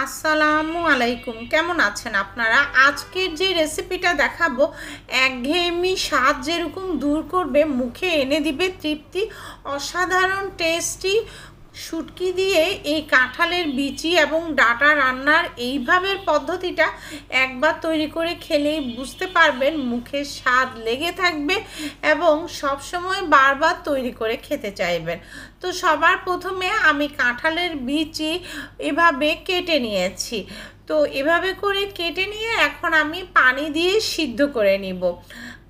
আসসালামু আলাইকুম, কেমন আছেন আপনারা? আজকের যে রেসিপিটা দেখাবো একঘেয়েমি স্বাদ যেরকম দূর করবে, মুখে এনে দিবে তৃপ্তি, অসাধারণ টেস্টি শুটকি দিয়ে এই কাঁঠালের বিচি এবং ডাঁটা রান্নার এইভাবের পদ্ধতিটা একবার তৈরি করে খেলেই বুঝতে পারবেন মুখের স্বাদ লেগে থাকবে এবং সবসময় বারবার তৈরি করে খেতে চাইবেন। তো সবার প্রথমে আমি কাঁঠালের বিচি এভাবে কেটে নিয়েছি। তো এভাবে করে কেটে নিয়ে এখন আমি পানি দিয়ে সিদ্ধ করে নিব।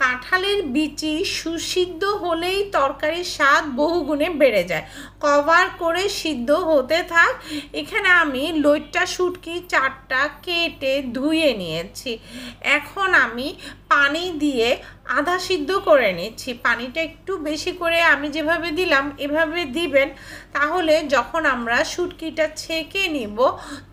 কাঁঠালের বিচি সুসিদ্ধ হলেই তরকারির স্বাদ বহুগুণে বেড়ে যায়। কভার করে সিদ্ধ হতে থাক। এখানে আমি লইট্টা শুটকি 4টা কেটে ধুয়ে নিয়েছি। এখন আমি পানি দিয়ে আধা সিদ্ধ করে নিচ্ছি। পানিটা একটু বেশি করে আমি যেভাবে দিলাম এভাবে দিবেন, তাহলে যখন আমরা শুটকিটা ছেঁকে নিব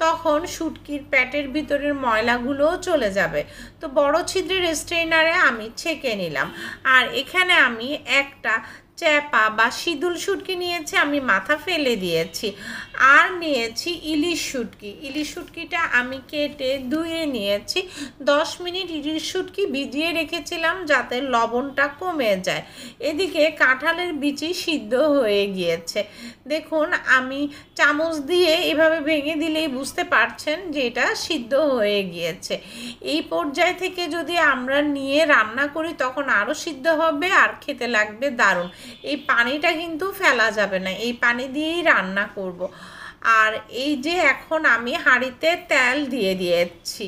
তখন শুটকির পেটের ভিতরের ময়লাগুলোও চলে যাবে। তো বড় ছিদ্রের স্ট্রেনারে আমি ছেঁকে নিলাম। আর এখানে আমি একটা চ্যাপা বা শিদুল শুটকি নিয়েছি, আমি মাথা ফেলে দিয়েছি। আর নিয়েছি ইলিশ শুটকি। ইলিশ শুটকিটা আমি কেটে ধুয়ে নিয়েছি। 10 মিনিট ইলিশ শুটকি ভিজিয়ে রেখেছিলাম যাতে লবণটা কমে যায়। এদিকে কাঁঠালের বিচি সিদ্ধ হয়ে গিয়েছে। দেখুন, আমি চামচ দিয়ে এভাবে ভেঙে দিলেই বুঝতে পারছেন যে এটা সিদ্ধ হয়ে গিয়েছে। এই পর্যায় থেকে যদি আমরা নিয়ে রান্না করি তখন আরও সিদ্ধ হবে আর খেতে লাগবে দারুণ। এই পানিটা কিন্তু ফেলা যাবে না, এই পানি দিয়েই রান্না করব। আর এই যে এখন আমি হাঁড়িতে তেল দিয়ে দিয়েছি,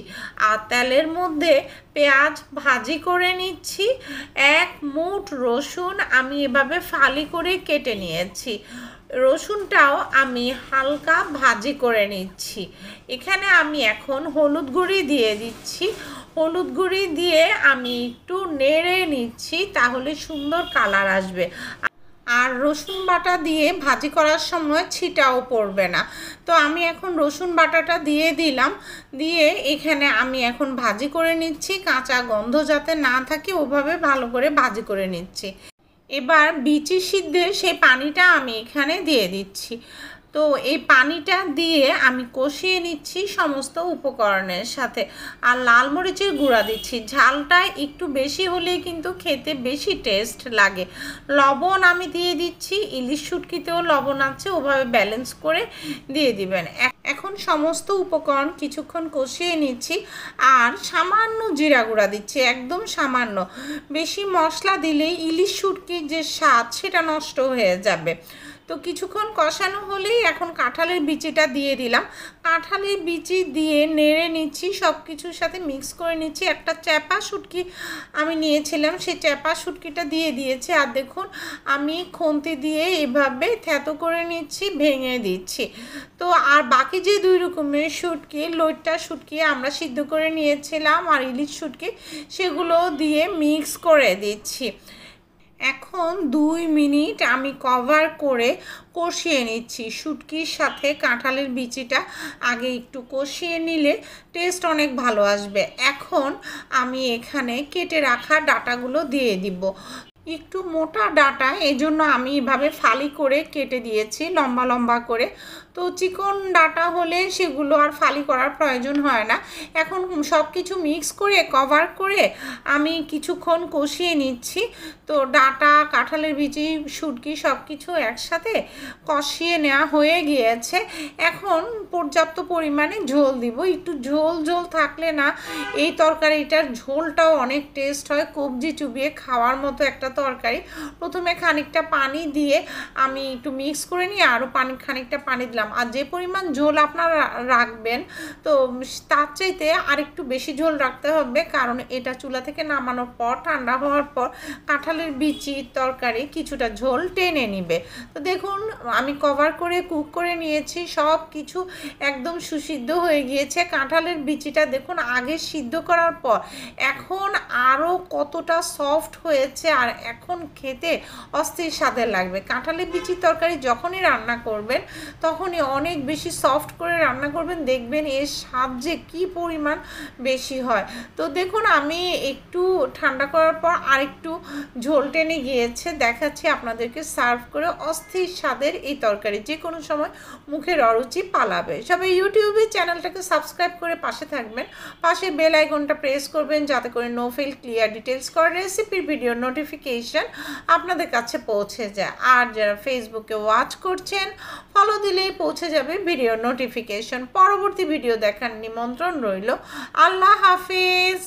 আর তেলের মধ্যে পেঁয়াজ ভাজি করে নিচ্ছি। 1 মুঠ রসুন আমি এভাবে ফালি করে কেটে নিয়েছি। রসুনটাও আমি হালকা ভাজি করে নিচ্ছি। এখানে আমি এখন হলুদ গুঁড়ি দিয়ে দিচ্ছি। হলুদ গুঁড়ি দিয়ে আমি একটু নেড়ে নিচ্ছি, তাহলে সুন্দর কালার আসবে। আর রসুন বাটা দিয়ে ভাজি করার সময় ছিটাও পড়বে না। তো আমি এখন রসুন বাটাটা দিয়ে দিলাম। দিয়ে এখানে আমি এখন ভাজি করে নিচ্ছি, কাঁচা গন্ধ যাতে না থাকে ওভাবে ভালো করে ভাজি করে নিচ্ছি। এবার বিচি সিদ্ধের সেই পানিটা আমি এখানে দিয়ে দিচ্ছি। তো এই পানিটা দিয়ে আমি কষিয়ে নিচ্ছি সমস্ত উপকরণের সাথে। আর লাল মরিচের গুঁড়া দিচ্ছি। ঝালটা একটু বেশি হলেই কিন্তু খেতে বেশি টেস্ট লাগে। লবণ আমি দিয়ে দিচ্ছি, ইলিশ শুটকিতেও লবণ আছে, ওভাবে ব্যালেন্স করে দিয়ে দিবেন। এখন সমস্ত উপকরণ কিছুক্ষণ কষিয়ে নিচ্ছি। আর সামান্য জিরা গুঁড়া দিচ্ছি, একদম সামান্য। বেশি মশলা দিলেই ইলিশ শুটকির যে স্বাদ সেটা নষ্ট হয়ে যাবে। তো কিছুক্ষণ কষানো হলেই এখন কাঁঠালের বিচিটা দিয়ে দিলাম। কাঁঠালের বিচি দিয়ে নেড়ে নিচ্ছি, সব কিছুর সাথে মিক্স করে নিচ্ছি। একটা চ্যাপা শুটকি আমি নিয়েছিলাম, সেই চ্যাপা শুটকিটা দিয়ে দিয়েছি। আর দেখুন, আমি খুন্তি দিয়ে এভাবে থ্যাতো করে নিচ্ছি, ভেঙে দিচ্ছি। তো আর বাকি যে 2 রকমের শুটকি, লইট্টা শুটকি আমরা সিদ্ধ করে নিয়েছিলাম আর ইলিশ শুটকি, সেগুলো দিয়ে মিক্স করে দিচ্ছি। এখন 2 মিনিট আমি কভার করে কষিয়ে নিচ্ছি। শুটকির সাথে কাঁঠালের বিচিটা আগে একটু কষিয়ে নিলে টেস্ট অনেক ভালো আসবে। এখন আমি এখানে কেটে রাখা ডাঁটাগুলো দিয়ে দিব। একটু মোটা ডাঁটা, এজন্য আমি এভাবে ফালি করে কেটে দিয়েছি লম্বা লম্বা করে। তো চিকন ডাঁটা হলে সেগুলো আর ফালি করার প্রয়োজন হয় না। এখন সব কিছু মিক্স করে কভার করে আমি কিছুক্ষণ কষিয়ে নিচ্ছি। তো ডাঁটা, কাঁঠালের বিচি, শুটকি সব কিছু একসাথে কষিয়ে নেওয়া হয়ে গিয়েছে। এখন পর্যাপ্ত পরিমাণে ঝোল দিব। একটু ঝোল ঝোল থাকলে না এই তরকারিটার ঝোলটাও অনেক টেস্ট হয়, কবজি চুবিয়ে খাওয়ার মতো একটা তরকারি। প্রথমে খানিকটা পানি দিয়ে আমি একটু মিক্স করে নিয়ে আরও খানিকটা পানি দিলাম। আর যে পরিমাণ ঝোল আপনারা রাখবেন, তো তার চাইতে আরেকটু বেশি ঝোল রাখতে হবে, কারণ এটা চুলা থেকে নামানোর পর ঠান্ডা হওয়ার পর কাঁঠালের বিচির তরকারি কিছুটা ঝোল টেনে নিবে। তো দেখুন, আমি কভার করে কুক করে নিয়েছি, সব কিছু একদম সুসিদ্ধ হয়ে গিয়েছে। কাঁঠালের বিচিটা দেখুন আগে সিদ্ধ করার পর এখন আরও কতটা সফট হয়েছে, আর এখন খেতে অস্থির স্বাদের লাগবে। কাঁঠালের বিচির তরকারি যখনই রান্না করবেন তখন যখনই অনেক বেশি সফট করে রান্না করবেন দেখবেন এর স্বাদ যে কী পরিমাণ বেশি হয়। তো দেখুন আমি একটু ঠান্ডা করার পর আরেকটু ঝোল টেনে গিয়েছে, দেখাচ্ছি আপনাদেরকে সার্ভ করে। অস্থির স্বাদের এই তরকারি যে কোনো সময় মুখের অরুচি পালাবে। সবাই ইউটিউবে চ্যানেলটাকে সাবস্ক্রাইব করে পাশে থাকবেন, পাশে বেল আইকনটা প্রেস করবেন যাতে করে নো ফেল ক্লিয়ার ডিটেলস করা রেসিপির ভিডিও নোটিফিকেশন আপনাদের কাছে পৌঁছে যায়। আর যারা ফেসবুকে ওয়াচ করছেন ফলো দিলেই পৌঁছে যাবে ভিডিও নোটিফিকেশন। পরবর্তী ভিডিও দেখার নিমন্ত্রণ রইল। আল্লাহ হাফেজ।